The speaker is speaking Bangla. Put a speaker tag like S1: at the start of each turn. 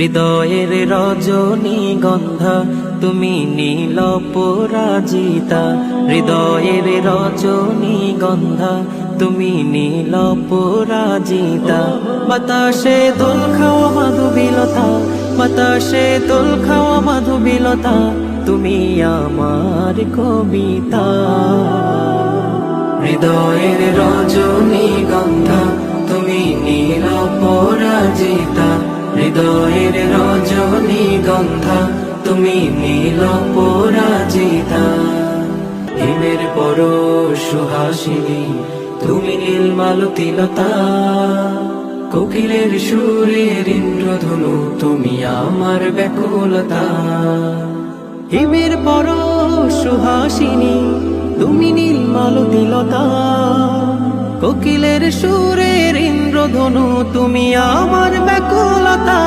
S1: হৃদয়ের রজনীগন্ধা তুমি নীল পরাজিতা, হৃদয়ের রজনীগন্ধা তুমি নীল পরাজিতা। বাতাসে দোল খাওয়া মাধুবিলতা, বাতাসে দোল খাওয়া মাধুবিলতা, তুমি আমার কবিতা। হৃদয়ের রজনীগন্ধা তুমি নীল পরাজিতা, হৃদয়ের রজনীগন্ধা তুমি নীল পরাজিতা। হিমের পরশ সুহাসিনী তুমি নীল মালতীলতা, কোকিলের সুরের ইন্দ্রধনু তুমি আমার ব্যাকুলতা। হিমের পরশ সুহাসিনী তুমি নীল মালতীলতা, কোকিলের সুরের ইন্দ্রধনু তুমি আমার ব্যাকুলতা।